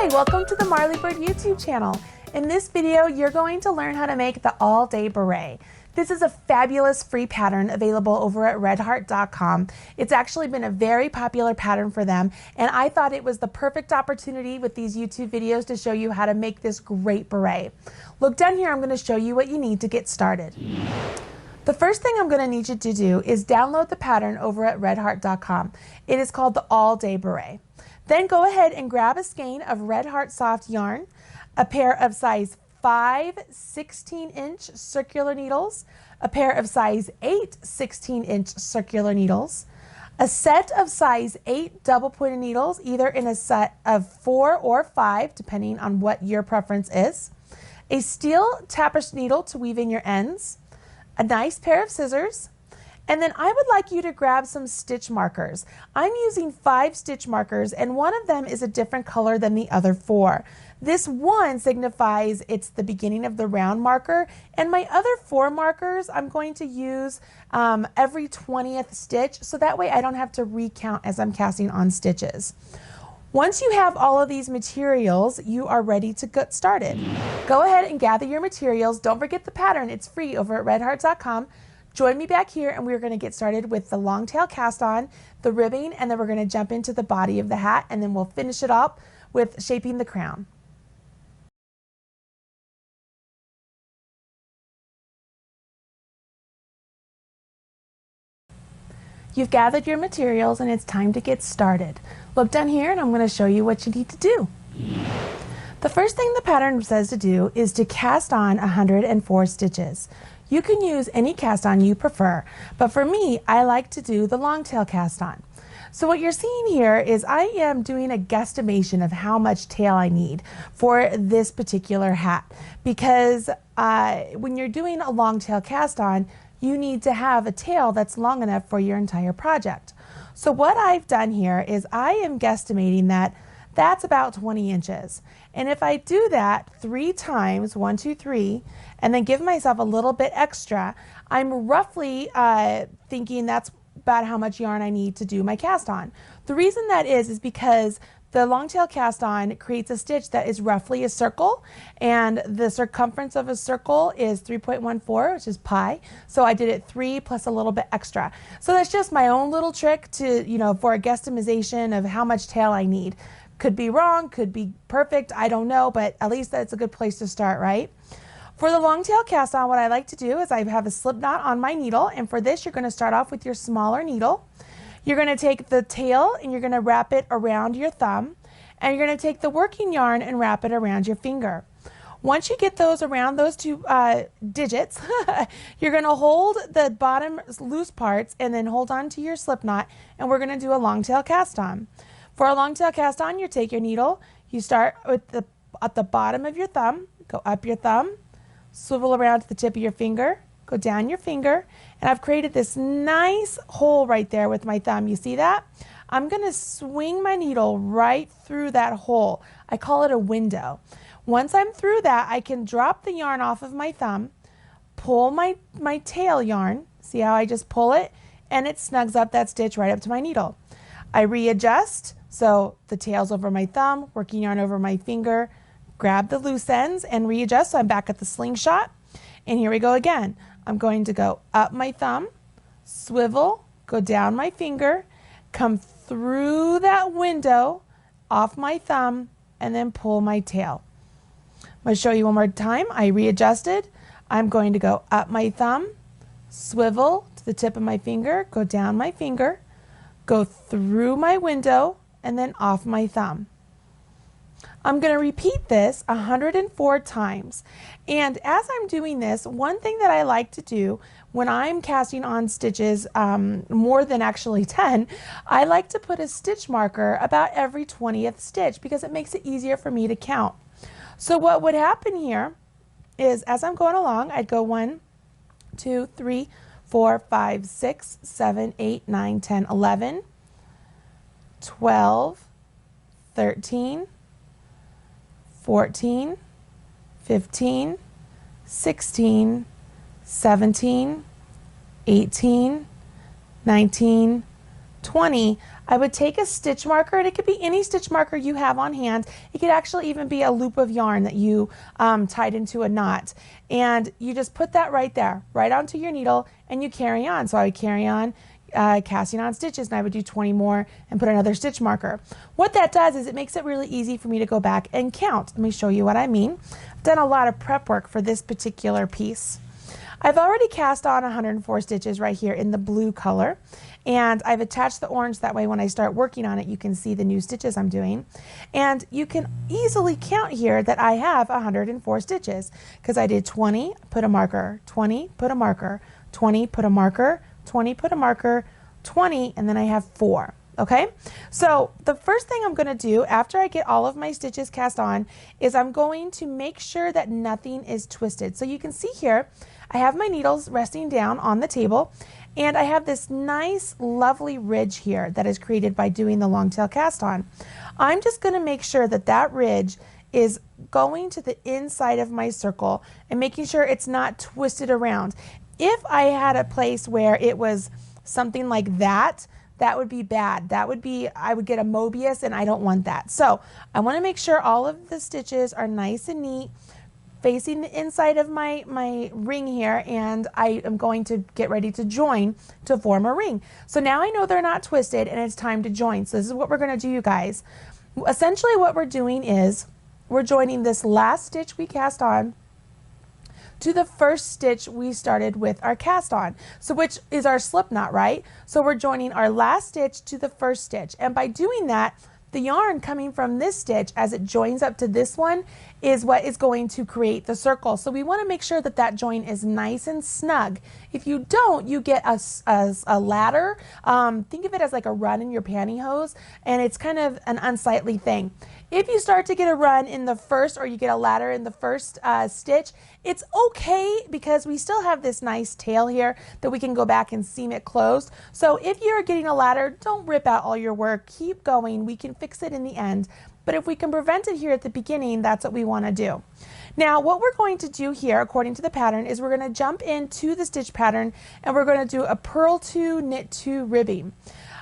Welcome to the Marley Bird YouTube channel. In this video, you're going to learn how to make the All Day Beret. This is a fabulous free pattern available over at redheart.com. It's actually been a very popular pattern for them, and I thought it was the perfect opportunity with these YouTube videos to show you how to make this great beret. Look down here, I'm going to show you what you need to get started. The first thing I'm going to need you to do is download the pattern over at redheart.com. It is called the All Day Beret. Then go ahead and grab a skein of Red Heart soft yarn, a pair of size 5 16-inch circular needles, a pair of size 8 16-inch circular needles, a set of size 8 double-pointed needles, either in a set of 4 or 5, depending on what your preference is, a steel tapestry needle to weave in your ends, a nice pair of scissors, and then I would like you to grab some stitch markers. I'm using 5 stitch markers, and one of them is a different color than the other 4. This one signifies it's the beginning of the round marker, and my other 4 markers I'm going to use every 20th stitch, so that way I don't have to recount as I'm casting on stitches. Once you have all of these materials, you are ready to get started. Go ahead and gather your materials. Don't forget the pattern. It's free over at redheart.com. Join me back here, and we're going to get started with the long tail cast on, the ribbing, and then we're going to jump into the body of the hat, and then we'll finish it up with shaping the crown. You've gathered your materials, and it's time to get started. Look down here, and I'm going to show you what you need to do. The first thing the pattern says to do is to cast on 104 stitches. You can use any cast on you prefer, but for me, I like to do the long tail cast on. So what you're seeing here is I am doing a guesstimation of how much tail I need for this particular hat, because when you're doing a long tail cast on, you need to have a tail that's long enough for your entire project. So what I've done here is I am guesstimating that that's about 20 inches. And if I do that 3 times, 1, 2, 3, and then give myself a little bit extra, I'm roughly thinking that's about how much yarn I need to do my cast on. The reason that is because the long tail cast on creates a stitch that is roughly a circle, and the circumference of a circle is 3.14, which is pi. So I did it 3 plus a little bit extra. So that's just my own little trick to, for a guesstimation of how much tail I need. Could be wrong, could be perfect, I don't know, but at least that's a good place to start, right? For the long tail cast on, what I like to do is I have a slip knot on my needle, and for this you're going to start off with your smaller needle. You're going to take the tail and you're going to wrap it around your thumb, and you're going to take the working yarn and wrap it around your finger. Once you get those around those 2 digits, you're going to hold the bottom loose parts and then hold on to your slip knot, and we're going to do a long tail cast on. For a long tail cast on, you take your needle, you start with at the bottom of your thumb, go up your thumb, swivel around to the tip of your finger, go down your finger, and I've created this nice hole right there with my thumb. You see that? I'm going to swing my needle right through that hole. I call it a window. Once I'm through that, I can drop the yarn off of my thumb, pull my tail yarn, see how I just pull it, and it snugs up that stitch right up to my needle. I readjust, so the tail's over my thumb, working yarn over my finger, grab the loose ends and readjust, so I'm back at the slingshot. And here we go again. I'm going to go up my thumb, swivel, go down my finger, come through that window, off my thumb, and then pull my tail. I'm going to show you one more time. I readjusted. I'm going to go up my thumb, swivel to the tip of my finger, go down my finger, go through my window, and then off my thumb. I'm going to repeat this 104 times. And as I'm doing this, one thing that I like to do when I'm casting on stitches, more than actually 10, I like to put a stitch marker about every 20th stitch because it makes it easier for me to count. So what would happen here is as I'm going along, I'd go 1, 2, 3, 4, 5, 6, 7, 8, 9, 10, 11, 12, 13, 14, 15, 16, 17, 18, 19, 20, I would take a stitch marker, and it could be any stitch marker you have on hand. It could actually even be a loop of yarn that you tied into a knot. And you just put that right there, right onto your needle, and you carry on. So I would carry on casting on stitches, and I would do 20 more and put another stitch marker. What that does is it makes it really easy for me to go back and count. Let me show you what I mean. I've done a lot of prep work for this particular piece. I've already cast on 104 stitches right here in the blue color, and I've attached the orange, that way when I start working on it you can see the new stitches I'm doing. And you can easily count here that I have 104 stitches because I did 20, put a marker, 20, put a marker, 20, put a marker, 20, put a marker, 20, and then I have 4. Okay, so the first thing I'm going to do after I get all of my stitches cast on is I'm going to make sure that nothing is twisted. So you can see here I have my needles resting down on the table, and I have this nice lovely ridge here that is created by doing the long tail cast on. I'm just going to make sure that that ridge is going to the inside of my circle and making sure it's not twisted around. If I had a place where it was something like that, that would be bad. That would be, I would get a Mobius, and I don't want that. So I want to make sure all of the stitches are nice and neat, facing the inside of my ring here, and I am going to get ready to join to form a ring. So now I know they're not twisted, and it's time to join. So this is what we're going to do, you guys. Essentially what we're doing is we're joining this last stitch we cast on to the first stitch we started with our cast on, so which is our slip knot, right? So we're joining our last stitch to the first stitch, and by doing that, the yarn coming from this stitch as it joins up to this one is what is going to create the circle. So we want to make sure that that join is nice and snug. If you don't, you get a ladder. Think of it as like a run in your pantyhose, and it's kind of an unsightly thing. If you start to get a run in the first, or you get a ladder in the first stitch, it's okay because we still have this nice tail here that we can go back and seam it closed. So if you're getting a ladder, don't rip out all your work. Keep going. We can fix it in the end. But if we can prevent it here at the beginning, that's what we want to do. Now, what we're going to do here, according to the pattern, is we're going to jump into the stitch pattern, and we're going to do a purl 2, knit 2 ribbing.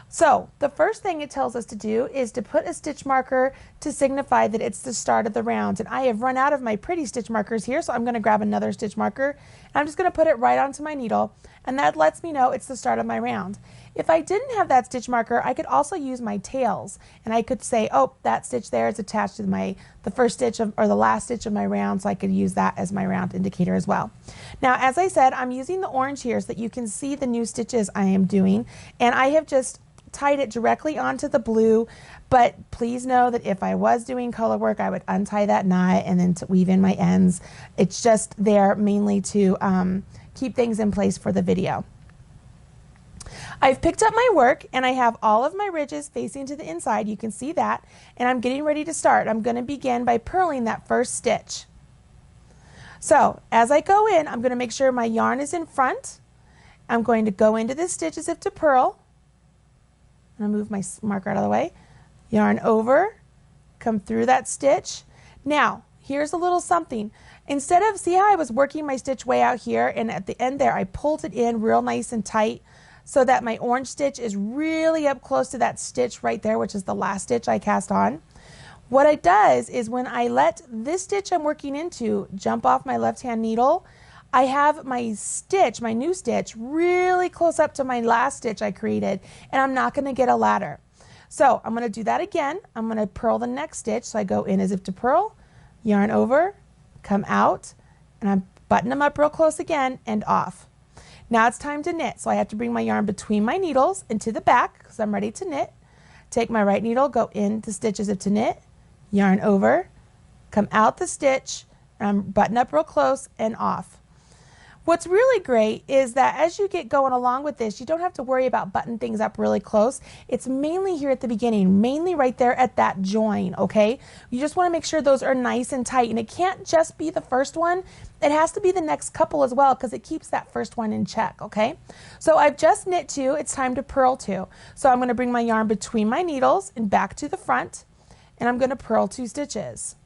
So the first thing it tells us to do is to put a stitch marker to signify that it's the start of the round. And I have run out of my pretty stitch markers here, so I'm going to grab another stitch marker, and I'm just going to put it right onto my needle, and that lets me know it's the start of my round. If I didn't have that stitch marker, I could also use my tails, and I could say, oh, that stitch there is attached to the first stitch of, or the last stitch of my round, so I could use that as my round indicator as well. Now, as I said, I'm using the orange here so that you can see the new stitches I am doing, and I have just tied it directly onto the blue, but please know that if I was doing color work, I would untie that knot and then to weave in my ends. It's just there mainly to keep things in place for the video. I've picked up my work, and I have all of my ridges facing to the inside. You can see that, and I'm getting ready to start. I'm going to begin by purling that first stitch. So as I go in, I'm going to make sure my yarn is in front. I'm going to go into this stitch as if to purl. I'm going to move my marker out of the way. Yarn over, come through that stitch. Now, here's a little something. Instead of, see how I was working my stitch way out here, and at the end there I pulled it in real nice and tight so that my orange stitch is really up close to that stitch right there, which is the last stitch I cast on. What it does is when I let this stitch I'm working into jump off my left hand needle, I have my stitch, my new stitch, really close up to my last stitch I created, and I'm not going to get a ladder. So I'm going to do that again. I'm going to purl the next stitch. So I go in as if to purl, yarn over, come out, and I button them up real close again and off. Now it's time to knit. So I have to bring my yarn between my needles into the back because I'm ready to knit. Take my right needle, go into stitch as if to knit, yarn over, come out the stitch, and button up real close and off. What's really great is that as you get going along with this, you don't have to worry about buttoning things up really close. It's mainly here at the beginning, mainly right there at that join, okay? You just want to make sure those are nice and tight, and it can't just be the first one. It has to be the next couple as well because it keeps that first one in check, okay? So I've just knit 2. It's time to purl 2. So I'm going to bring my yarn between my needles and back to the front, and I'm going to purl 2 stitches.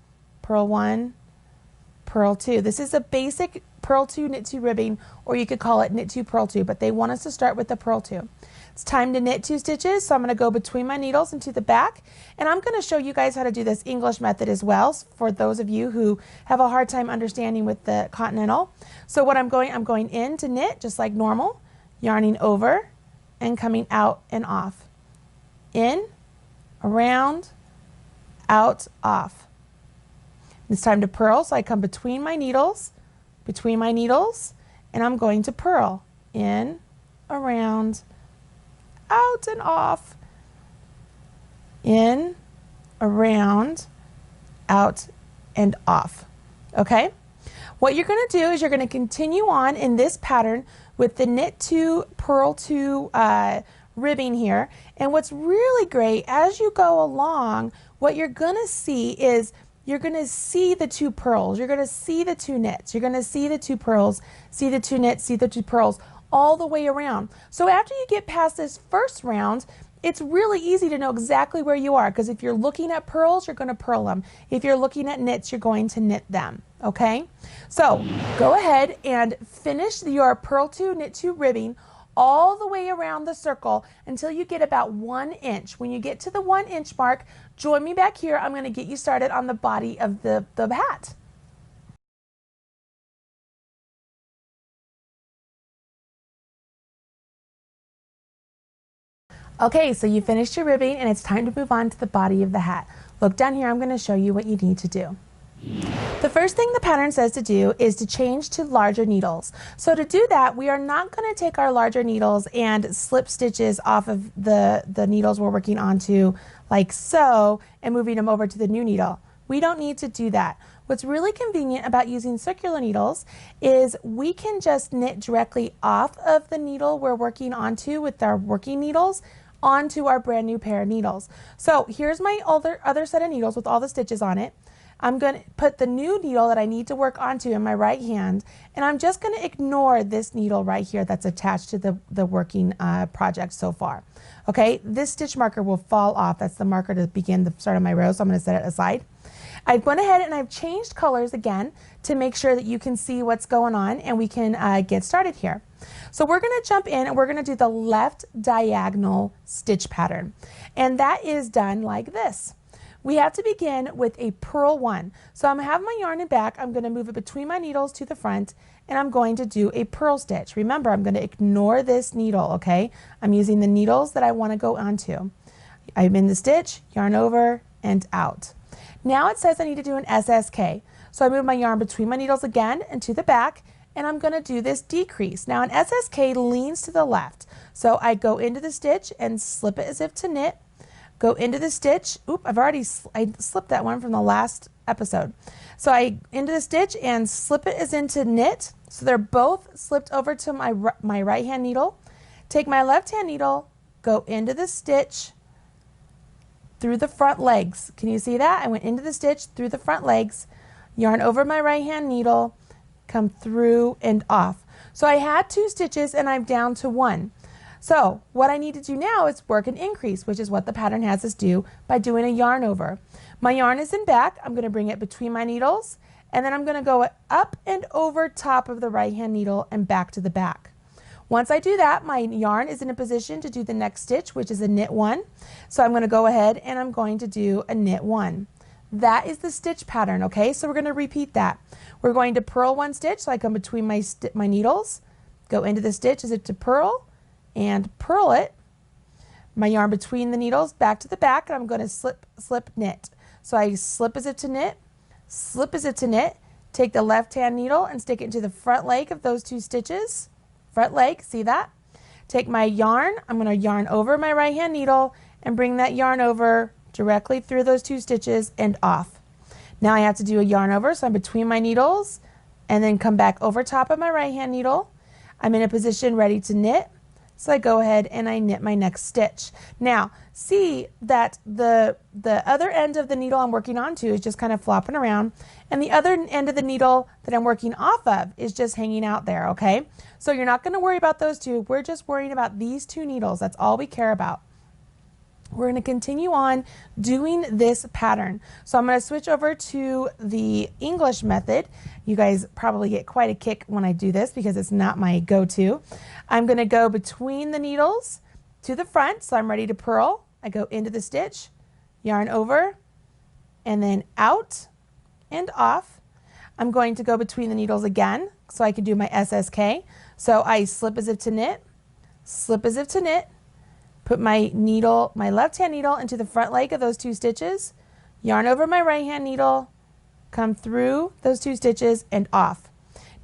Purl 1, purl 2. This is a basic purl 2, knit 2 ribbing, or you could call it knit 2, purl 2, but they want us to start with the purl 2. It's time to knit 2 stitches, so I'm going to go between my needles and to the back, and I'm going to show you guys how to do this English method as well for those of you who have a hard time understanding with the continental. So what I'm going in to knit just like normal, yarning over and coming out and off. In, around, out, off. It's time to purl, so I come between my needles, and I'm going to purl. In, around, out and off. In, around, out and off. Okay? What you're going to do is you're going to continue on in this pattern with the knit 2, purl 2 ribbing here. And what's really great, as you go along, what you're going to see is you're going to see the 2 purls, you're going to see the 2 knits, you're going to see the 2 purls, see the 2 knits, see the 2 purls, all the way around. So after you get past this first round, it's really easy to know exactly where you are, because if you're looking at purls, you're going to purl them. If you're looking at knits, you're going to knit them. Okay? So go ahead and finish your purl 2, knit 2 ribbing all the way around the circle until you get about 1 inch. When you get to the 1 inch mark, join me back here. I'm going to get you started on the body of the hat. Okay, so you finished your ribbing and it's time to move on to the body of the hat. Look down here, I'm going to show you what you need to do. The first thing the pattern says to do is to change to larger needles. So to do that, we are not going to take our larger needles and slip stitches off of the needles we're working onto like so and moving them over to the new needle. We don't need to do that. What's really convenient about using circular needles is we can just knit directly off of the needle we're working onto with our working needles onto our brand new pair of needles. So here's my other set of needles with all the stitches on it. I'm going to put the new needle that I need to work onto in my right hand, and I'm just going to ignore this needle right here that's attached to the working project so far. Okay, this stitch marker will fall off. That's the marker to begin the start of my row, so I'm going to set it aside. I've gone ahead and I've changed colors again to make sure that you can see what's going on and we can get started here. So we're going to jump in and we're going to do the left diagonal stitch pattern, and that is done like this. We have to begin with a purl 1. So I'm going to have my yarn in back, I'm going to move it between my needles to the front, and I'm going to do a purl stitch. Remember, I'm going to ignore this needle, okay? I'm using the needles that I want to go onto. I'm in the stitch, yarn over, and out. Now it says I need to do an SSK. So I move my yarn between my needles again and to the back, and I'm going to do this decrease. Now an SSK leans to the left. So I go into the stitch and slip it as if to knit. Go into the stitch. Oop, I slipped that one from the last episode. So I into the stitch and slip it as into knit. So they're both slipped over to my right hand needle. Take my left hand needle, go into the stitch through the front legs. Can you see that? I went into the stitch through the front legs, yarn over my right hand needle, come through and off. So I had 2 stitches and I'm down to 1. So what I need to do now is work an increase, which is what the pattern has us do by doing a yarn over. My yarn is in back. I'm going to bring it between my needles, and then I'm going to go up and over top of the right hand needle and back to the back. Once I do that, my yarn is in a position to do the next stitch, which is a knit 1. So I'm going to go ahead and I'm going to do a knit 1. That is the stitch pattern, okay? So we're going to repeat that. We're going to purl 1 stitch, so I come between my needles, go into the stitch as if to purl, and purl it, my yarn between the needles, back to the back, and I'm going to slip, knit. So I slip as if to knit, slip as if to knit, take the left hand needle and stick it into the front leg of those 2 stitches, front leg, see that? Take my yarn, I'm going to yarn over my right hand needle and bring that yarn over directly through those 2 stitches and off. Now I have to do a yarn over, so I'm between my needles and then come back over top of my right hand needle. I'm in a position ready to knit. So I go ahead and I knit my next stitch. Now, see that the other end of the needle I'm working onto is just kind of flopping around, and the other end of the needle that I'm working off of is just hanging out there, okay? So you're not going to worry about those 2. We're just worrying about these 2 needles. That's all we care about. We're going to continue on doing this pattern. So I'm going to switch over to the English method. You guys probably get quite a kick when I do this because it's not my go-to. I'm going to go between the needles to the front, so I'm ready to purl. I go into the stitch, yarn over, and then out and off. I'm going to go between the needles again so I can do my SSK. So I slip as if to knit, slip as if to knit, put my needle, my left hand needle into the front leg of those 2 stitches, yarn over my right hand needle, come through those 2 stitches and off.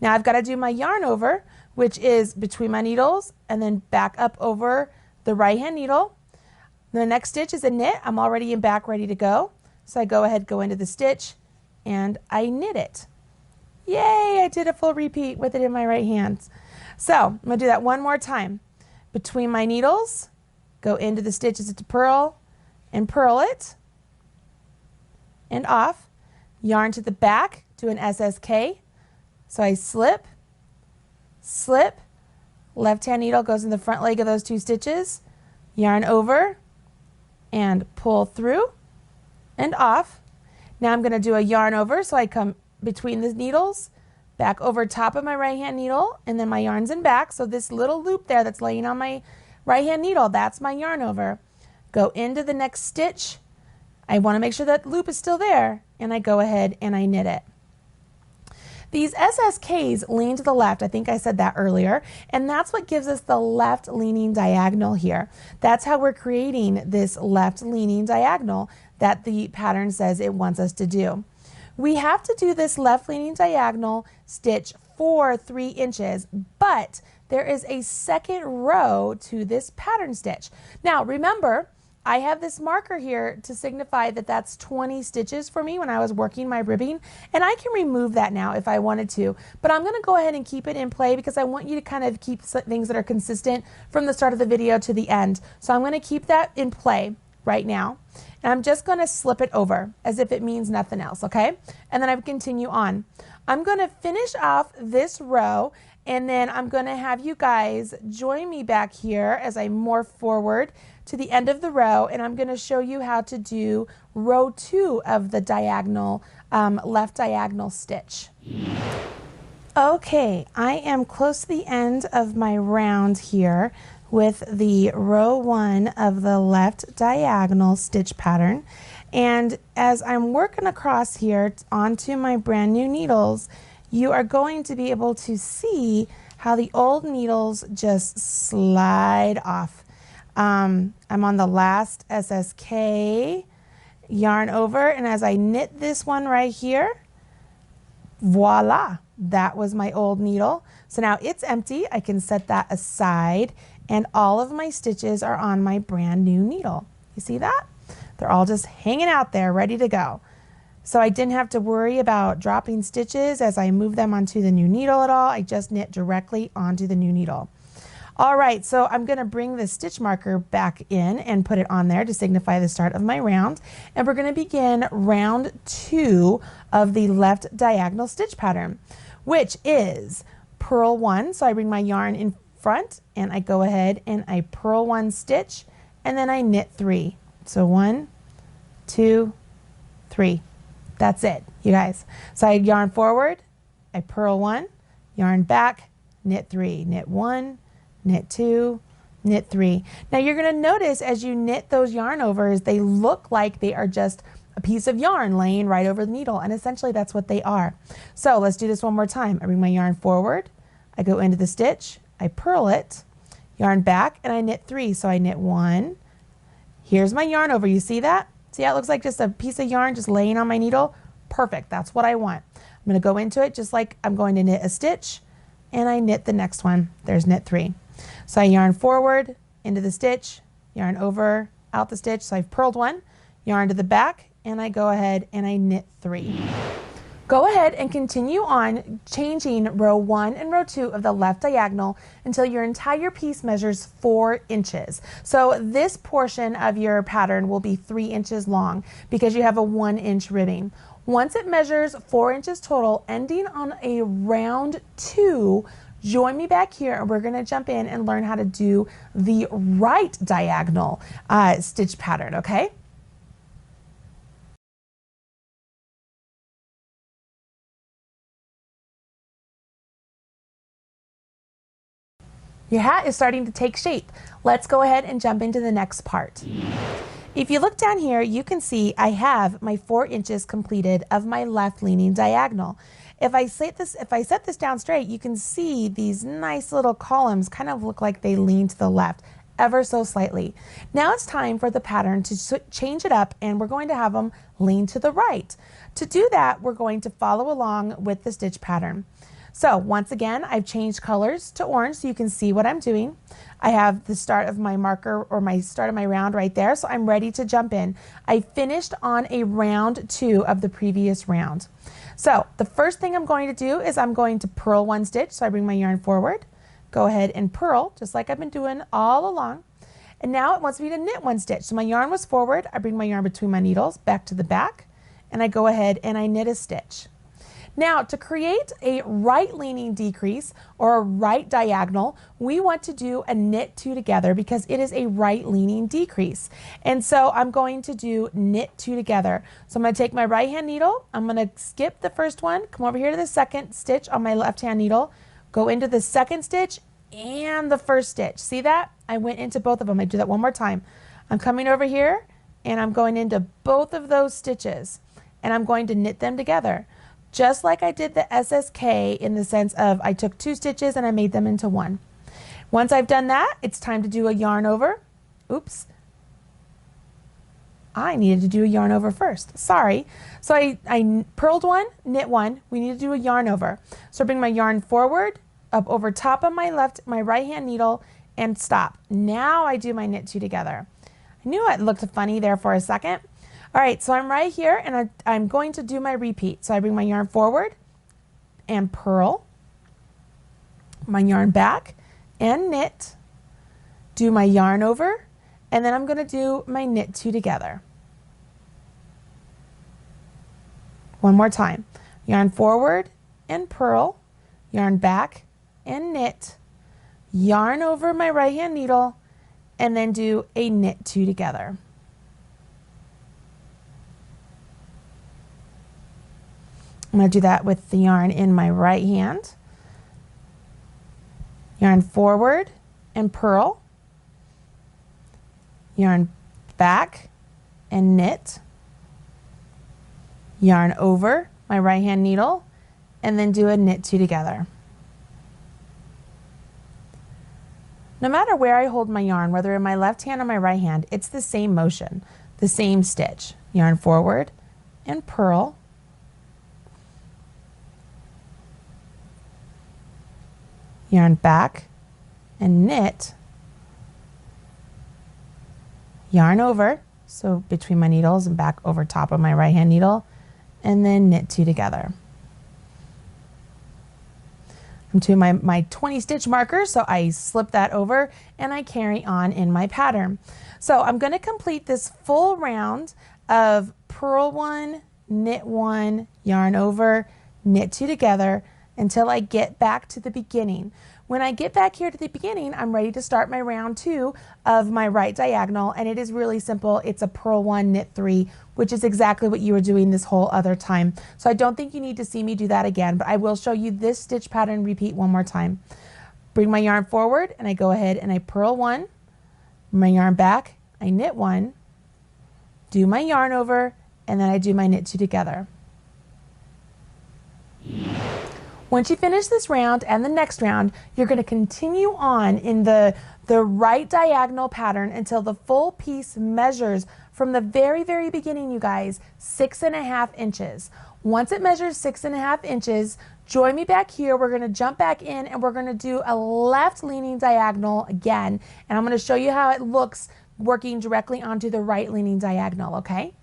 Now I've got to do my yarn over, which is between my needles and then back up over the right hand needle. The next stitch is a knit. I'm already in back ready to go. So I go ahead, go into the stitch and I knit it. Yay, I did a full repeat with it in my right hand. So I'm going to do that one more time. Between my needles, go into the stitches to purl and purl it and off. Yarn to the back, do an SSK. So I slip, slip, left hand needle goes in the front leg of those 2 stitches, yarn over and pull through and off. Now I'm going to do a yarn over, so I come between the needles, back over top of my right hand needle, and then my yarn's in back. So this little loop there that's laying on my right hand needle, that's my yarn over. Go into the next stitch. I want to make sure that loop is still there, and I go ahead and I knit it. These SSKs lean to the left. I think I said that earlier, and that's what gives us the left leaning diagonal here. That's how we're creating this left leaning diagonal that the pattern says it wants us to do. We have to do this left leaning diagonal stitch for 3 inches, but there is a second row to this pattern stitch. Now remember, I have this marker here to signify that that's 20 stitches for me when I was working my ribbing, and I can remove that now if I wanted to, but I'm going to go ahead and keep it in play because I want you to kind of keep things that are consistent from the start of the video to the end. So I'm going to keep that in play right now, and I'm just going to slip it over as if it means nothing else, okay? And then I continue on. I'm going to finish off this row, and then I'm going to have you guys join me back here as I morph forward to the end of the row, and I'm going to show you how to do row 2 of the diagonal, left diagonal stitch. Okay, I am close to the end of my round here with the row 1 of the left diagonal stitch pattern. And as I'm working across here onto my brand new needles, you are going to be able to see how the old needles just slide off. I'm on the last SSK, yarn over, and as I knit this one right here, voila, that was my old needle. So now it's empty. I can set that aside, and all of my stitches are on my brand new needle. You see that? They're all just hanging out there ready to go. So I didn't have to worry about dropping stitches as I move them onto the new needle at all. I just knit directly onto the new needle. All right, so I'm going to bring the stitch marker back in and put it on there to signify the start of my round. And we're going to begin round 2 of the left diagonal stitch pattern, which is purl 1. So I bring my yarn in front and I go ahead and I purl 1 stitch and then I knit 3. So 1, 2, 3. That's it, you guys. So I yarn forward, I purl 1, yarn back, knit 3, knit 1, knit 2, knit 3. Now you're going to notice as you knit those yarn overs, they look like they are just a piece of yarn laying right over the needle, and essentially that's what they are. So let's do this one more time. I bring my yarn forward, I go into the stitch, I purl it, yarn back, and I knit 3. So I knit 1. Here's my yarn over. You see that? See how it looks like just a piece of yarn just laying on my needle? Perfect. That's what I want. I'm going to go into it just like I'm going to knit a stitch, and I knit the next one. There's knit 3. So I yarn forward into the stitch, yarn over, out the stitch. So I've purled 1, yarn to the back, and I go ahead and I knit 3. Go ahead and continue on changing row 1 and row 2 of the left diagonal until your entire piece measures 4 inches. So this portion of your pattern will be 3 inches long because you have a 1-inch ribbing. Once it measures 4 inches total, ending on a round 2 Join me back here and we're going to jump in and learn how to do the right diagonal stitch pattern, okay? Your hat is starting to take shape. Let's go ahead and jump into the next part. If you look down here, you can see I have my 4 inches completed of my left leaning diagonal. If I set this down straight, you can see these nice little columns kind of look like they lean to the left ever so slightly. Now it's time for the pattern to change it up, and we're going to have them lean to the right. To do that, we're going to follow along with the stitch pattern. So once again, I've changed colors to orange so you can see what I'm doing. I have the start of my marker, or my start of my round right there, so I'm ready to jump in. I finished on a round 2 of the previous round. So the first thing I'm going to do is I'm going to purl 1 stitch. So I bring my yarn forward, go ahead and purl just like I've been doing all along. And now it wants me to knit 1 stitch. So my yarn was forward, I bring my yarn between my needles back to the back, and I go ahead and I knit a stitch. Now, to create a right leaning decrease or a right diagonal, we want to do a knit 2 together because it is a right leaning decrease. And so I'm going to do knit 2 together. So I'm going to take my right hand needle, I'm going to skip the first one, come over here to the second stitch on my left hand needle, go into the second stitch and the first stitch. See that? I went into both of them. I do that one more time. I'm coming over here and I'm going into both of those stitches and I'm going to knit them together. Just like I did the SSK in the sense of I took 2 stitches and I made them into 1. Once I've done that, it's time to do a yarn over. Oops. I needed to do a yarn over first. Sorry. So I purled 1, knit 1. We need to do a yarn over. So I bring my yarn forward, up over top of my right hand needle, and stop. Now I do my knit 2 together. I knew it looked funny there for a second. All right, so I'm right here and I'm going to do my repeat. So I bring my yarn forward and purl, my yarn back and knit, do my yarn over, and then I'm going to do my knit 2 together. One more time. Yarn forward and purl, yarn back and knit, yarn over my right hand needle, and then do a knit 2 together. I'm going to do that with the yarn in my right hand. Yarn forward and purl. Yarn back and knit. Yarn over my right hand needle and then do a knit 2 together. No matter where I hold my yarn, whether in my left hand or my right hand, it's the same motion, the same stitch. Yarn forward and purl. Yarn back and knit, yarn over, so between my needles and back over top of my right hand needle, and then knit 2 together. I'm to my 20 stitch marker, so I slip that over and I carry on in my pattern. So I'm going to complete this full round of purl 1, knit 1, yarn over, knit 2 together, until I get back to the beginning. When I get back here to the beginning, I'm ready to start my round 2 of my right diagonal, and it is really simple. It's a purl 1, knit 3, which is exactly what you were doing this whole other time. So I don't think you need to see me do that again, but I will show you this stitch pattern repeat one more time. Bring my yarn forward, and I go ahead and I purl 1, my yarn back, I knit 1, do my yarn over, and then I do my knit 2 together. Once you finish this round and the next round, you're going to continue on in the right diagonal pattern until the full piece measures from the very, very beginning, you guys, 6.5 inches. Once it measures 6.5 inches, join me back here. We're going to jump back in and we're going to do a left leaning diagonal again. And I'm going to show you how it looks working directly onto the right leaning diagonal, okay?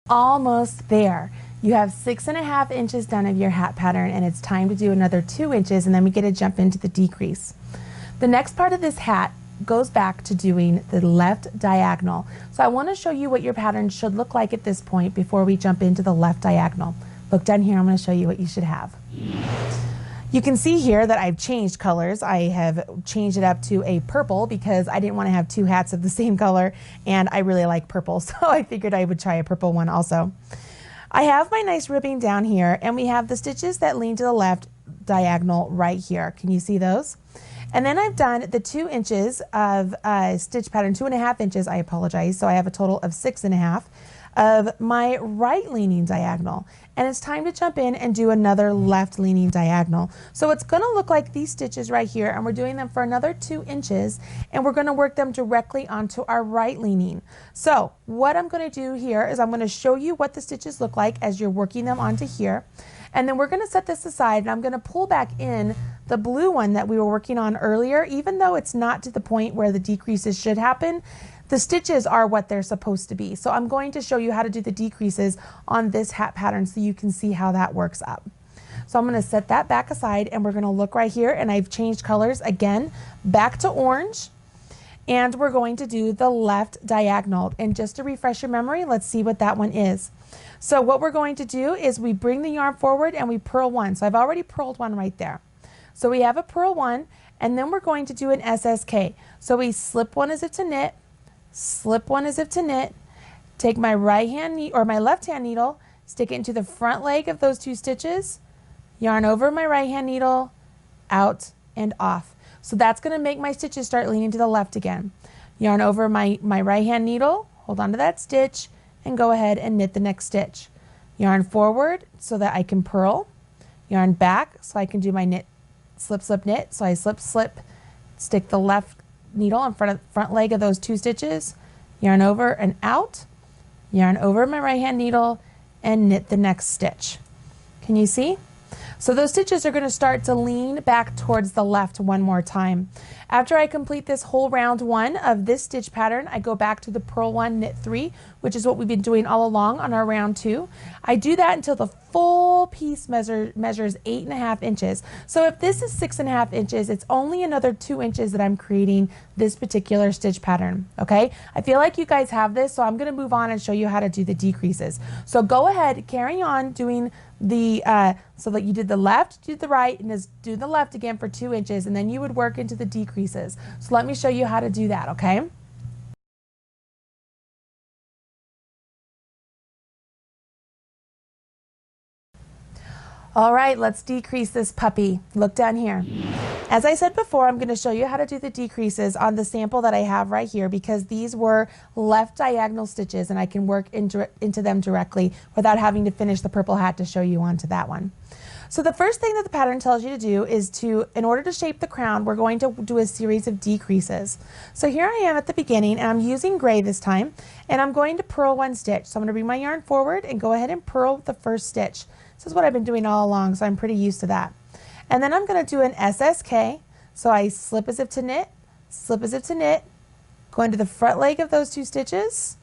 Almost there. You have 6.5 inches done of your hat pattern, and it's time to do another 2 inches, and then we get to jump into the decrease. The next part of this hat goes back to doing the left diagonal. So I want to show you what your pattern should look like at this point before we jump into the left diagonal. Look down here, I'm going to show you what you should have. You can see here that I've changed colors. I have changed it up to a purple because I didn't want to have two hats of the same color, and I really like purple, so I figured I would try a purple one also. I have my nice ribbing down here, and we have the stitches that lean to the left diagonal right here. Can you see those? And then I've done the 2 inches of stitch pattern, 2.5 inches, I apologize. So I have a total of 6.5 of my right leaning diagonal. And it's time to jump in and do another left leaning diagonal. So it's gonna look like these stitches right here, and we're doing them for another 2 inches, and we're gonna work them directly onto our right leaning. So what I'm gonna do here is I'm gonna show you what the stitches look like as you're working them onto here. And then we're going to set this aside, and I'm going to pull back in the blue one that we were working on earlier. Even though it's not to the point where the decreases should happen, the stitches are what they're supposed to be. So I'm going to show you how to do the decreases on this hat pattern so you can see how that works up. So I'm going to set that back aside, and we're going to look right here, and I've changed colors again back to orange. And we're going to do the left diagonal. And just to refresh your memory, let's see what that one is. So what we're going to do is we bring the yarn forward and we purl one. So I've already purled one right there. So we have a purl one, and then we're going to do an SSK. So we slip one as if to knit, slip one as if to knit, take my right hand or my left hand needle, stick it into the front leg of those 2 stitches, yarn over my right hand needle, out and off. So that's going to make my stitches start leaning to the left again. Yarn over my right hand needle, hold on to that stitch, and go ahead and knit the next stitch. Yarn forward so that I can purl. Yarn back so I can do my knit, slip, slip, knit. So I slip, slip, stick the left needle in front leg of those 2 stitches. Yarn over and out. Yarn over my right hand needle and knit the next stitch. Can you see? So those stitches are going to start to lean back towards the left one more time. After I complete this whole round 1 of this stitch pattern, I go back to the purl 1, knit 3, which is what we've been doing all along on our round 2. I do that until the full piece measures 8.5 inches. So if this is 6.5 inches, it's only another 2 inches that I'm creating this particular stitch pattern, okay? I feel like you guys have this, so I'm going to move on and show you how to do the decreases. So go ahead, carry on doing the, so that you did the left, do the right, and just do the left again for 2 inches, and then you would work into the decreases. So let me show you how to do that, okay? All right, let's decrease this puppy. Look down here. As I said before, I'm going to show you how to do the decreases on the sample that I have right here, because these were left diagonal stitches and I can work into them directly without having to finish the purple hat to show you onto that one. So the first thing that the pattern tells you to do is in order to shape the crown, we're going to do a series of decreases. So here I am at the beginning, and I'm using gray this time, and I'm going to purl 1 stitch. So I'm going to bring my yarn forward and go ahead and purl the first stitch. This is what I've been doing all along, so I'm pretty used to that. And then I'm going to do an SSK. So I slip as if to knit, slip as if to knit, go into the front leg of those 2 stitches,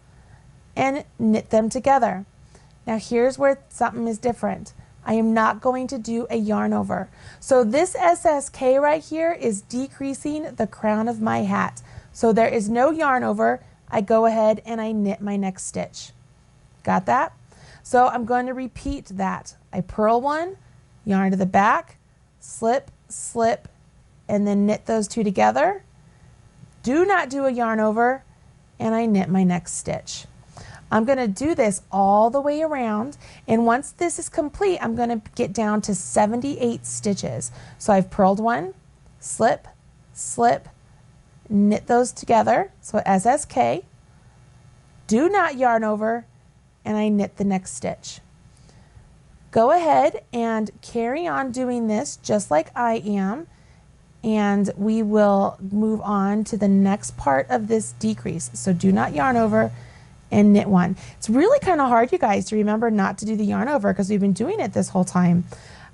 and knit them together. Now here's where something is different. I am not going to do a yarn over. So this SSK right here is decreasing the crown of my hat. So there is no yarn over. I go ahead and I knit my next stitch. Got that? So I'm going to repeat that. I purl 1, yarn to the back, slip, slip, and then knit those 2 together. Do not do a yarn over, and I knit my next stitch. I'm going to do this all the way around, and once this is complete, I'm going to get down to 78 stitches. So I've purled 1, slip, slip, knit those together, so SSK, do not yarn over, and I knit the next stitch. Go ahead and carry on doing this just like I am, and we will move on to the next part of this decrease. So do not yarn over and knit 1. It's really kind of hard, you guys, to remember not to do the yarn over because we've been doing it this whole time.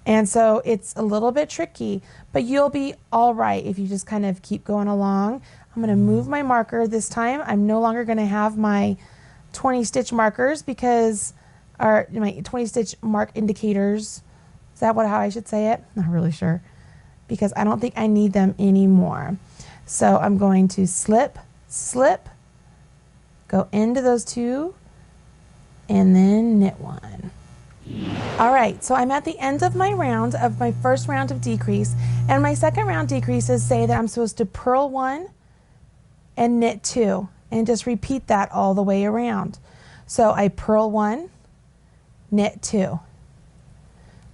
And so it's a little bit tricky, but you'll be all right if you just kind of keep going along. I'm going to move my marker this time. I'm no longer going to have my 20 stitch markers because, or my 20 stitch mark indicators. Is that how I should say it? Not really sure, because I don't think I need them anymore. So I'm going to slip, slip, go into those two, and then knit one. All right, so I'm at the end of my round, of my first round of decrease, and my second round decreases say that I'm supposed to purl one and knit two, and just repeat that all the way around. So I purl one, knit two.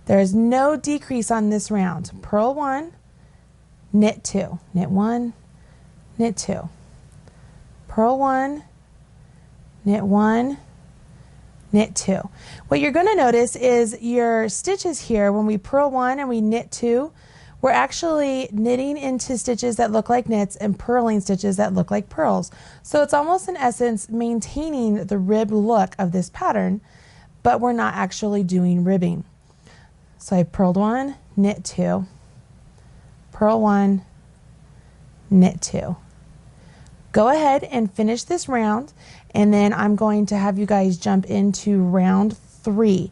There's no decrease on this round. Purl one, knit two, knit one, knit two. Purl one, knit one, knit two. What you're going to notice is your stitches here, when we purl one and we knit two, we're actually knitting into stitches that look like knits and purling stitches that look like purls. So it's almost in essence maintaining the rib look of this pattern, but we're not actually doing ribbing. So I purled one, knit two, purl one, knit two. Go ahead and finish this round, and then I'm going to have you guys jump into round 3.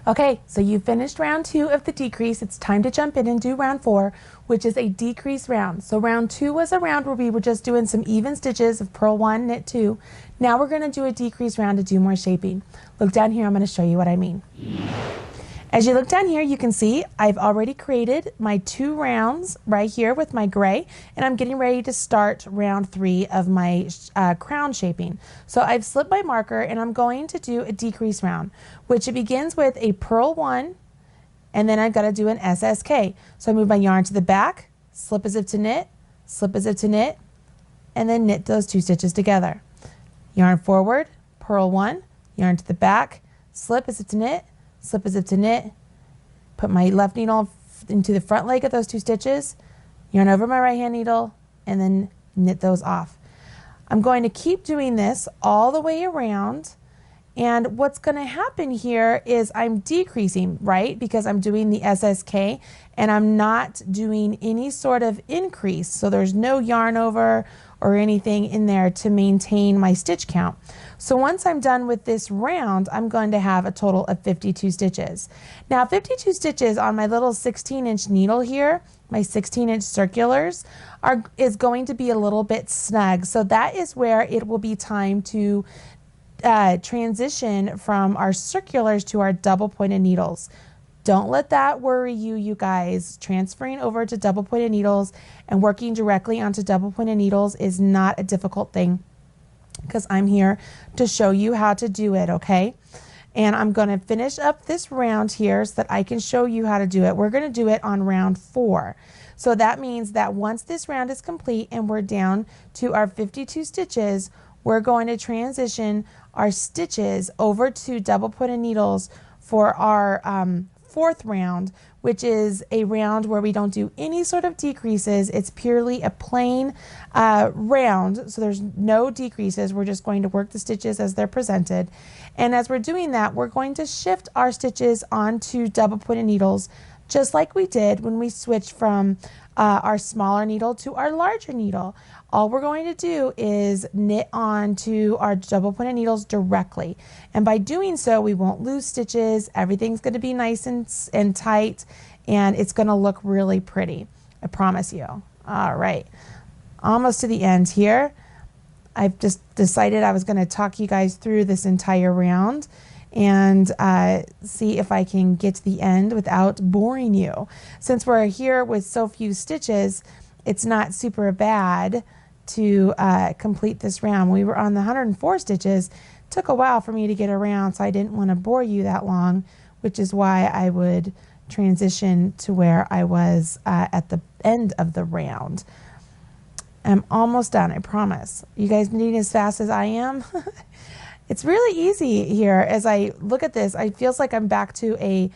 Okay, so you finished round 2 of the decrease. It's time to jump in and do round 4, which is a decrease round. So round 2 was a round where we were just doing some even stitches of purl 1, knit 2. Now we're going to do a decrease round to do more shaping. Look down here, I'm going to show you what I mean. As you look down here, you can see I've already created my 2 rounds right here with my gray, and I'm getting ready to start round 3 of my crown shaping. So I've slipped my marker, and I'm going to do a decrease round, which it begins with a purl 1, and then I've got to do an SSK. So I move my yarn to the back, slip as if to knit, slip as if to knit, and then knit those 2 stitches together. Yarn forward, purl 1, yarn to the back, slip as if to knit, slip as if to knit, put my left needle into the front leg of those 2 stitches, yarn over my right hand needle, and then knit those off. I'm going to keep doing this all the way around, and what's going to happen here is I'm decreasing, right, because I'm doing the SSK and I'm not doing any sort of increase, so there's no yarn over or anything in there to maintain my stitch count. So once I'm done with this round, I'm going to have a total of 52 stitches. Now 52 stitches on my little 16-inch needle here, my 16-inch circulars, is going to be a little bit snug. So that is where it will be time to transition from our circulars to our double pointed needles. Don't let that worry you, you guys. Transferring over to double pointed needles and working directly onto double pointed needles is not a difficult thing, because I'm here to show you how to do it, okay? And I'm going to finish up this round here so that I can show you how to do it. We're going to do it on round 4. So that means that once this round is complete and we're down to our 52 stitches, we're going to transition our stitches over to double pointed needles for our 4th round, which is a round where we don't do any sort of decreases. It's purely a plain round, so there's no decreases. We're just going to work the stitches as they're presented. And as we're doing that, we're going to shift our stitches onto double pointed needles, just like we did when we switched from our smaller needle to our larger needle. All we're going to do is knit onto our double pointed needles directly. And by doing so, we won't lose stitches. Everything's going to be nice and tight, and it's going to look really pretty. I promise you. All right. Almost to the end here. I've just decided I was going to talk you guys through this entire round and see if I can get to the end without boring you. Since we're here with so few stitches, it's not super bad to complete this round. We were on the 104 stitches. It took a while for me to get around, so I didn't want to bore you that long, which is why I would transition to where I was at the end of the round. I'm almost done, I promise. You guys need as fast as I am? It's really easy here. As I look at this, it feels like I'm back to a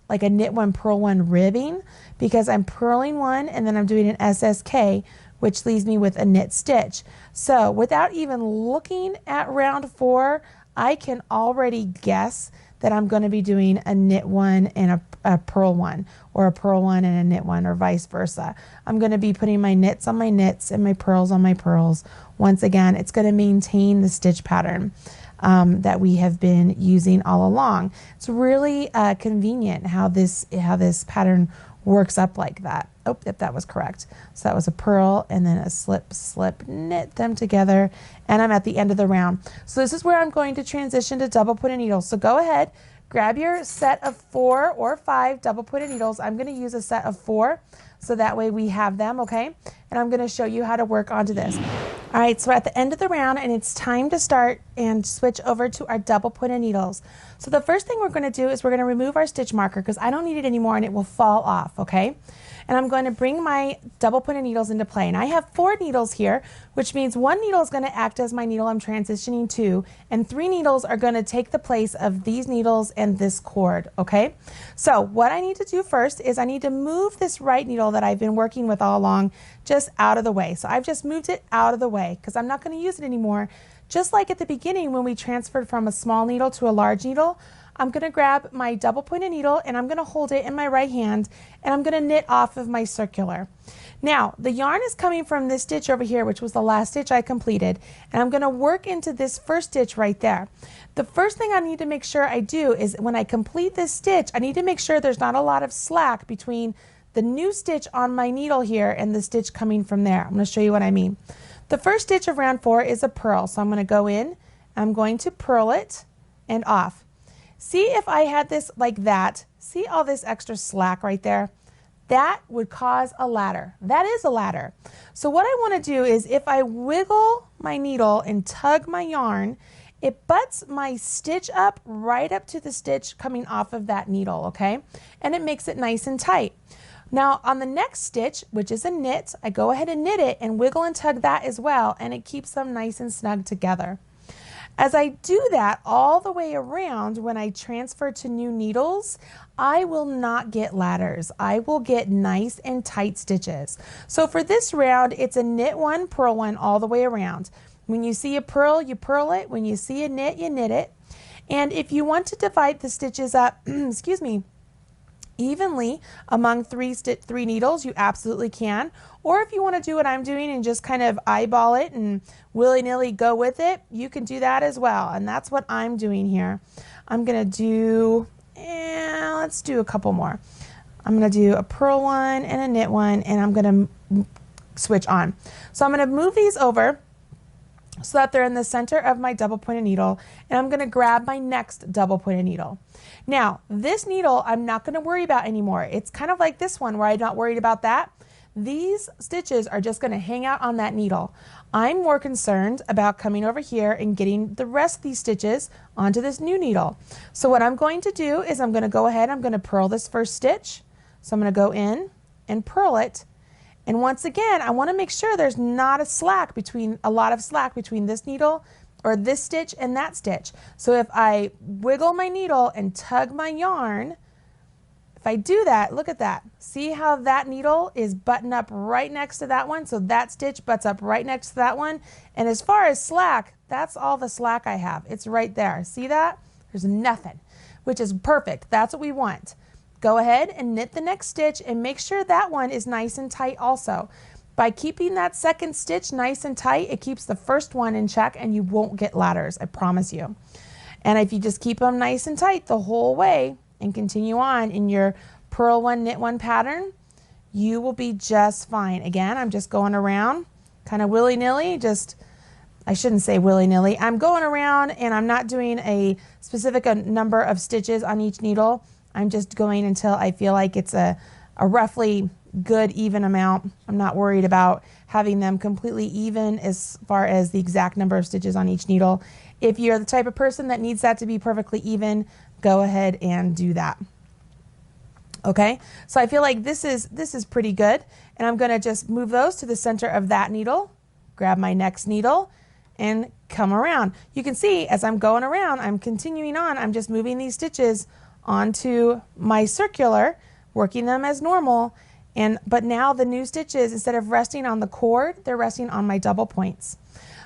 like a knit one, purl one ribbing, because I'm purling one and then I'm doing an SSK, which leaves me with a knit stitch. So without even looking at round 4, I can already guess that I'm going to be doing a knit one and a purl one, or a purl one and a knit one, or vice versa. I'm going to be putting my knits on my knits and my pearls on my pearls. Once again, it's going to maintain the stitch pattern that we have been using all along. It's really convenient how this pattern works up like that. Oh, yep, that was correct. So that was a purl and then a slip, slip, knit them together, and I'm at the end of the round. So this is where I'm going to transition to double pointed needles. So go ahead, grab your set of 4 or 5 double pointed needles. I'm going to use a set of 4, so that way we have them, okay? And I'm going to show you how to work onto this. All right, so we're at the end of the round, and it's time to start and switch over to our double pointed needles. So the first thing we're going to do is we're going to remove our stitch marker because I don't need it anymore and it will fall off, okay? And I'm going to bring my double pointed needles into play. And I have 4 needles here, which means 1 needle is going to act as my needle I'm transitioning to, and 3 needles are going to take the place of these needles and this cord, okay? So what I need to do first is I need to move this right needle that I've been working with all along just out of the way. So I've just moved it out of the way because I'm not going to use it anymore. Just like at the beginning when we transferred from a small needle to a large needle, I'm going to grab my double pointed needle and I'm going to hold it in my right hand and I'm going to knit off of my circular. Now the yarn is coming from this stitch over here, which was the last stitch I completed, and I'm going to work into this first stitch right there. The first thing I need to make sure I do is when I complete this stitch, I need to make sure there's not a lot of slack between the new stitch on my needle here and the stitch coming from there. I'm going to show you what I mean. The first stitch of round 4 is a purl, so I'm going to go in, I'm going to purl it and off. See if I had this like that, see all this extra slack right there? That would cause a ladder. That is a ladder. So what I want to do is if I wiggle my needle and tug my yarn, it butts my stitch up right up to the stitch coming off of that needle, okay? And it makes it nice and tight. Now on the next stitch, which is a knit, I go ahead and knit it and wiggle and tug that as well, and it keeps them nice and snug together. As I do that all the way around, when I transfer to new needles, I will not get ladders. I will get nice and tight stitches. So for this round, it's a knit 1, purl 1 all the way around. When you see a purl, you purl it. When you see a knit, you knit it. And if you want to divide the stitches up, excuse me, evenly among 3 needles, you absolutely can. Or if you want to do what I'm doing and just kind of eyeball it and willy-nilly go with it, you can do that as well. And that's what I'm doing here. I'm going to do, let's do a couple more. I'm going to do a purl 1 and a knit 1, and I'm going to switch on. So I'm going to move these over so that they're in the center of my double pointed needle, and I'm going to grab my next double pointed needle. Now this needle I'm not going to worry about anymore. It's kind of like this one where I'm not worried about that. These stitches are just going to hang out on that needle. I'm more concerned about coming over here and getting the rest of these stitches onto this new needle. So what I'm going to do is I'm going to go ahead, I'm going to purl this first stitch. So I'm going to go in and purl it. And once again, I want to make sure there's not a lot of slack between this needle or this stitch and that stitch. So if I wiggle my needle and tug my yarn, if I do that, look at that. See how that needle is buttoned up right next to that one? So that stitch butts up right next to that one. And as far as slack, that's all the slack I have. It's right there. See that? There's nothing, which is perfect. That's what we want. Go ahead and knit the next stitch and make sure that one is nice and tight also. By keeping that second stitch nice and tight, it keeps the first one in check and you won't get ladders, I promise you. And if you just keep them nice and tight the whole way and continue on in your purl 1, knit 1 pattern, you will be just fine. Again, I'm just going around kind of willy-nilly, I shouldn't say willy-nilly. I'm going around and I'm not doing a specific number of stitches on each needle. I'm just going until I feel like it's a roughly good even amount. I'm not worried about having them completely even as far as the exact number of stitches on each needle. If you're the type of person that needs that to be perfectly even, go ahead and do that. Okay, so I feel like this is pretty good, and I'm going to just move those to the center of that needle, grab my next needle, and come around. You can see as I'm going around, I'm continuing on, I'm just moving these stitches onto my circular, working them as normal, but now the new stitches, instead of resting on the cord, they're resting on my double points.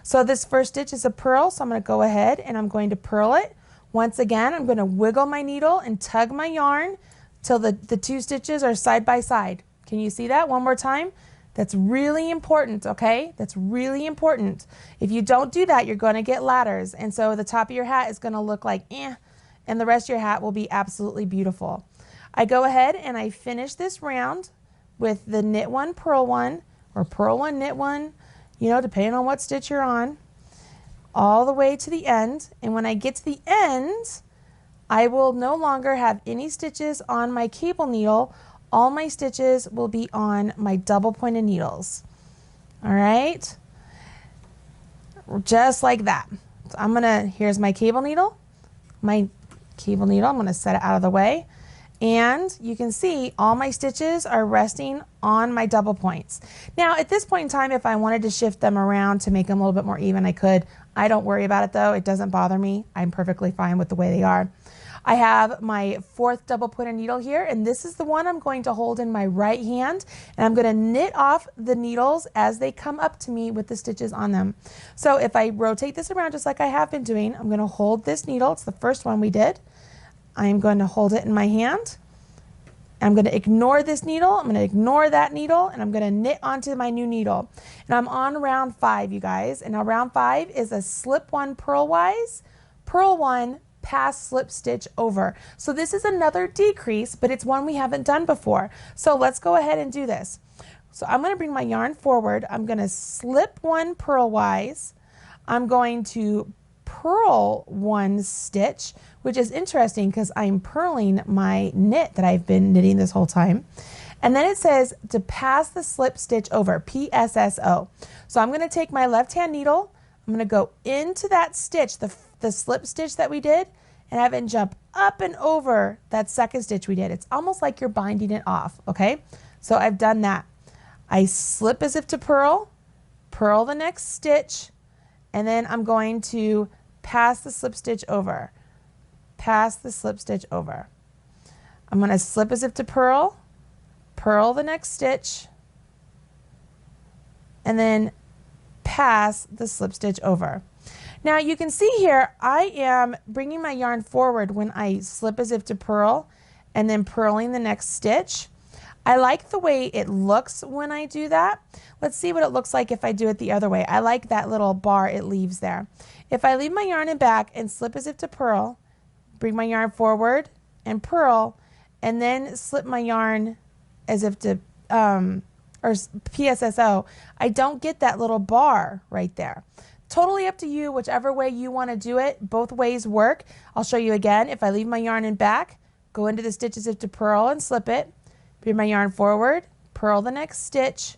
So this first stitch is a purl, so I'm going to go ahead and I'm going to purl it. Once again, I'm going to wiggle my needle and tug my yarn till the 2 stitches are side by side. Can you see that one more time? That's really important, okay? That's really important. If you don't do that, you're going to get ladders, and so the top of your hat is going to look like and the rest of your hat will be absolutely beautiful. I go ahead and I finish this round with the knit one, purl one, or purl one, knit one, you know, depending on what stitch you're on, all the way to the end. And when I get to the end, I will no longer have any stitches on my cable needle. All my stitches will be on my double pointed needles. All right, just like that. So here's my cable needle. I'm gonna set it out of the way. And you can see all my stitches are resting on my double points. Now at this point in time, if I wanted to shift them around to make them a little bit more even, I could. I don't worry about it though. It doesn't bother me. I'm perfectly fine with the way they are. I have my 4th double pointed needle here, and this is the one I'm going to hold in my right hand, and I'm going to knit off the needles as they come up to me with the stitches on them. So if I rotate this around just like I have been doing, I'm going to hold this needle. It's the first one we did. I'm going to hold it in my hand. I'm going to ignore this needle. I'm going to ignore that needle, and I'm going to knit onto my new needle. And I'm on round 5, you guys. And now round 5 is a slip 1 purlwise, purl 1, pass, slip stitch over. So this is another decrease, but it's one we haven't done before. So let's go ahead and do this. So I'm going to bring my yarn forward. I'm going to slip 1 purlwise. I'm going to purl 1 stitch, which is interesting because I'm purling my knit that I've been knitting this whole time. And then it says to pass the slip stitch over, PSSO. So I'm going to take my left hand needle. I'm going to go into that stitch, the slip stitch that we did, and have it jump up and over that second stitch we did. It's almost like you're binding it off, okay? So I've done that. I slip as if to purl, purl the next stitch, and then I'm going to pass the slip stitch over, pass the slip stitch over. I'm going to slip as if to purl, purl the next stitch, and then pass the slip stitch over. Now you can see here I am bringing my yarn forward when I slip as if to purl and then purling the next stitch. I like the way it looks when I do that. Let's see what it looks like if I do it the other way. I like that little bar it leaves there. If I leave my yarn in back and slip as if to purl, bring my yarn forward and purl, and then slip my yarn as if to or PSSO, I don't get that little bar right there. Totally up to you, whichever way you want to do it. Both ways work. I'll show you again. If I leave my yarn in back, go into the stitch as if to purl and slip it, bring my yarn forward, purl the next stitch,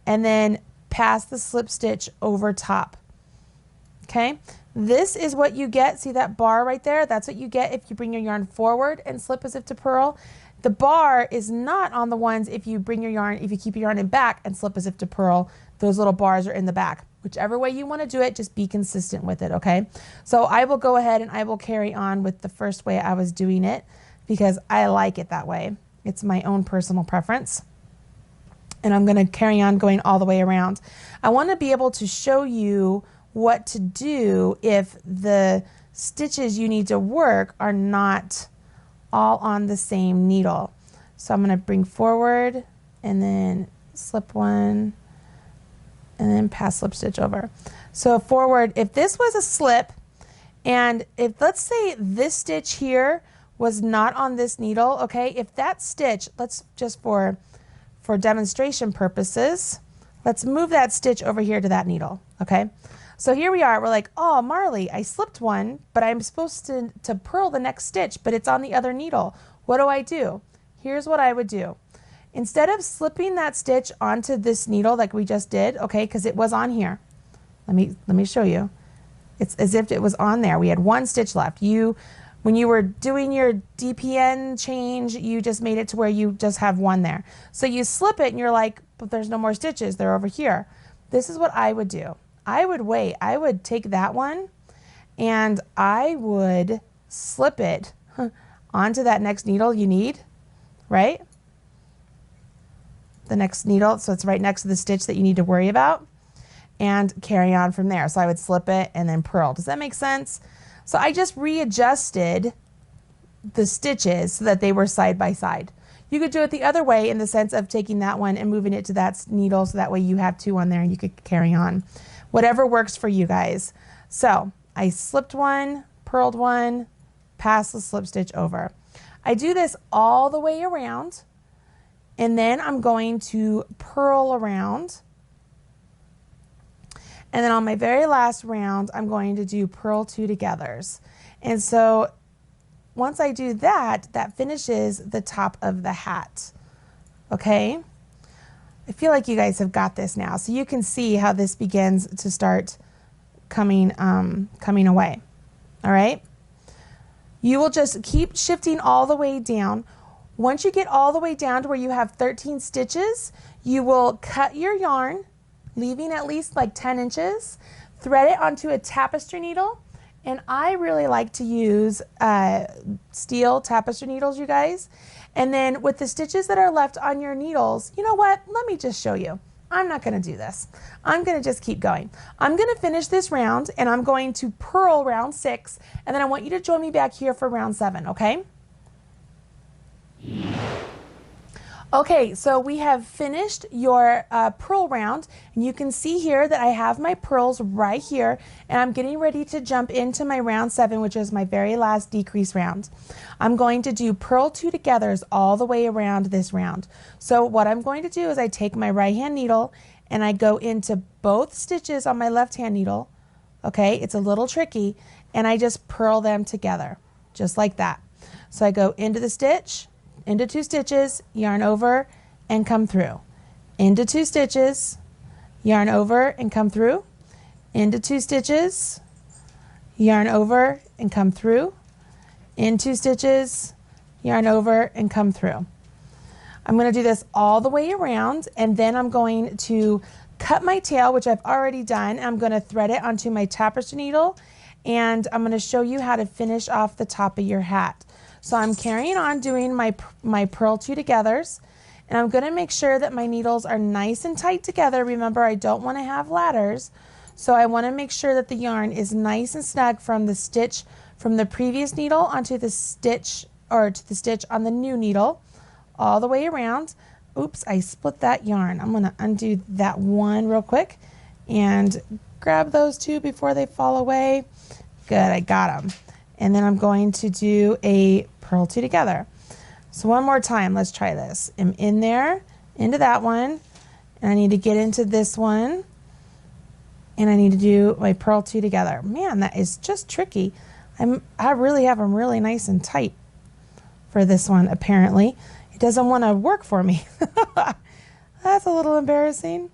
and then pass the slip stitch over top. Okay, this is what you get. See that bar right there? That's what you get if you bring your yarn forward and slip as if to purl. The bar is not on the ones if you bring your yarn, if you keep your yarn in back and slip as if to purl. Those little bars are in the back. Whichever way you want to do it, just be consistent with it, okay? So I will go ahead and I will carry on with the first way I was doing it because I like it that way. It's my own personal preference. And I'm going to carry on going all the way around. I want to be able to show you what to do if the stitches you need to work are not all on the same needle. So I'm going to bring forward and then slip 1 and then pass slip stitch over. So forward, if this was a slip, and if let's say this stitch here was not on this needle, okay, if that stitch, let's just for demonstration purposes, let's move that stitch over here to that needle, okay? So here we are, we're like, oh, Marley, I slipped one, but I'm supposed to purl the next stitch, but it's on the other needle. What do I do? Here's what I would do. Instead of slipping that stitch onto this needle like we just did, okay, because it was on here. Let me show you. It's as if it was on there. We had one stitch left. When you were doing your DPN change, you just made it to where you just have one there. So you slip it and you're like, but there's no more stitches. They're over here. This is what I would do. I would wait. I would take that one and I would slip it onto that next needle you need, right? The next needle, so it's right next to the stitch that you need to worry about, and carry on from there. So I would slip it and then purl. Does that make sense? So I just readjusted the stitches so that they were side by side. You could do it the other way in the sense of taking that one and moving it to that needle so that way you have two on there and you could carry on. Whatever works for you guys. So I slipped one, purled one, passed the slip stitch over. I do this all the way around, and then I'm going to purl around. And then on my very last round, I'm going to do purl 2 togethers. And so once I do that, that finishes the top of the hat. Okay? I feel like you guys have got this now. So you can see how this begins to start coming away. All right? You will just keep shifting all the way down. Once you get all the way down to where you have 13 stitches, you will cut your yarn, leaving at least like 10 inches, thread it onto a tapestry needle. And I really like to use steel tapestry needles, you guys. And then with the stitches that are left on your needles, you know what? Let me just show you. I'm not going to do this. I'm going to just keep going. I'm going to finish this round, and I'm going to purl round 6, and then I want you to join me back here for round 7, okay? Okay, so we have finished your purl round, and you can see here that I have my pearls right here, and I'm getting ready to jump into my round 7, which is my very last decrease round. I'm going to do purl 2 togethers all the way around this round. So what I'm going to do is I take my right hand needle and I go into both stitches on my left hand needle. Okay, it's a little tricky, and I just purl them together, just like that. So I go into the stitch, into 2 stitches, yarn over, and come through. Into 2 stitches, yarn over, and come through. Into 2 stitches, yarn over, and come through. In 2 stitches, yarn over, and come through. I'm going to do this all the way around, and then I'm going to cut my tail, which I've already done. I'm going to thread it onto my tapestry needle, and I'm going to show you how to finish off the top of your hat. So I'm carrying on doing my purl 2 togethers, and I'm going to make sure that my needles are nice and tight together. Remember, I don't want to have ladders, so I want to make sure that the yarn is nice and snug from the stitch from the previous needle onto the stitch, or to the stitch on the new needle, all the way around. Oops, I split that yarn. I'm going to undo that one real quick and grab those 2 before they fall away. Good, I got them. And then I'm going to do a purl 2 together. So one more time, let's try this. I'm in there, into that one, and I need to get into this one, and I need to do my purl 2 together. Man, that is just tricky. I really have them really nice and tight for this one, apparently. It doesn't want to work for me. That's a little embarrassing.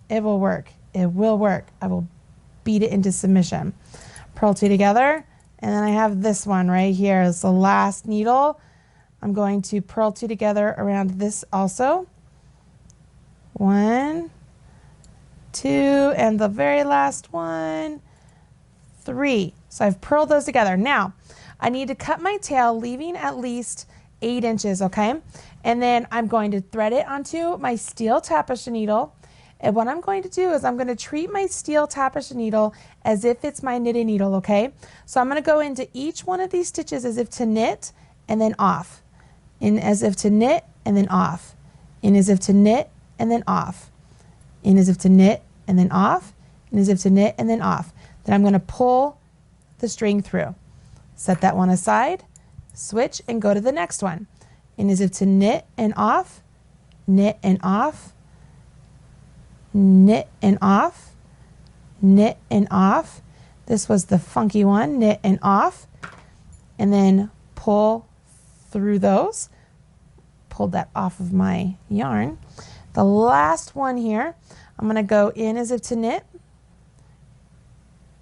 It will work. It will work. I will beat it into submission. Purl 2 together. And then I have this one right here as the last needle. I'm going to purl 2 together around this also. 1, 2, and the very last one, 3. So I've purled those together. Now, I need to cut my tail, leaving at least 8 inches, okay? And then I'm going to thread it onto my steel tapestry needle. And what I'm going to do is I'm going to treat my steel tapestry needle as if it's my knitting needle, okay? So I'm going to go into each one of these stitches as if to knit and then off. In as if to knit and then off. In as if to knit and then off. In as if to knit and then off. In as if to knit and then off. Then I'm going to pull the string through. Set that one aside, switch, and go to the next one. In as if to knit and off, knit and off, knit and off, knit and off. This was the funky one, knit and off, and then pull through those. Pulled that off of my yarn. The last one here, I'm going to go in as if to knit,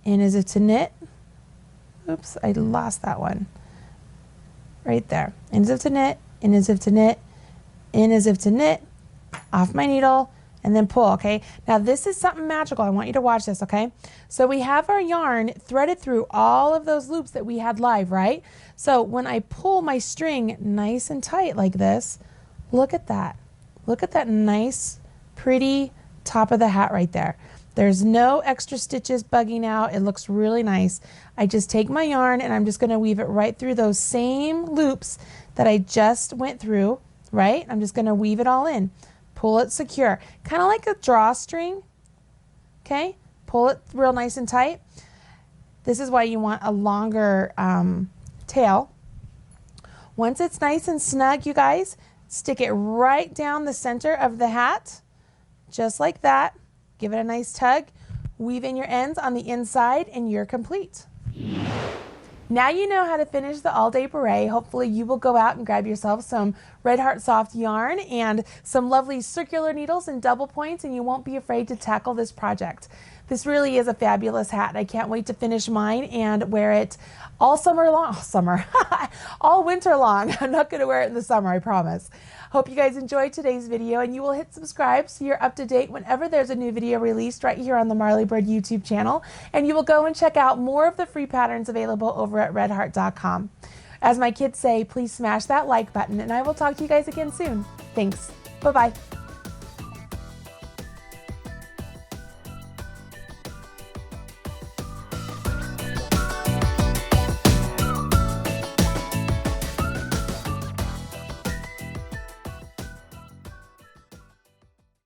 in as if to knit. Oops, I lost that one. Right there. In as if to knit, in as if to knit, in as if to knit, off my needle, and then pull, okay? Now this is something magical. I want you to watch this, okay? So we have our yarn threaded through all of those loops that we had live, right? So when I pull my string nice and tight like this, look at that. Look at that nice, pretty top of the hat right there. There's no extra stitches bugging out. It looks really nice. I just take my yarn and I'm just going to weave it right through those same loops that I just went through, right? I'm just going to weave it all in. Pull it secure. Kind of like a drawstring, okay? Pull it real nice and tight. This is why you want a longer tail. Once it's nice and snug, you guys, stick it right down the center of the hat, just like that. Give it a nice tug, weave in your ends on the inside, and you're complete. Now you know how to finish the All Day Beret. Hopefully you will go out and grab yourself some Red Heart Soft yarn and some lovely circular needles and double points, and you won't be afraid to tackle this project. This really is a fabulous hat. I can't wait to finish mine and wear it all summer long. All winter long. I'm not going to wear it in the summer, I promise. Hope you guys enjoyed today's video, and you will hit subscribe so you're up to date whenever there's a new video released right here on the Marley Bird YouTube channel, and you will go and check out more of the free patterns available over at redheart.com. As my kids say, please smash that like button, and I will talk to you guys again soon. Thanks. Bye-bye.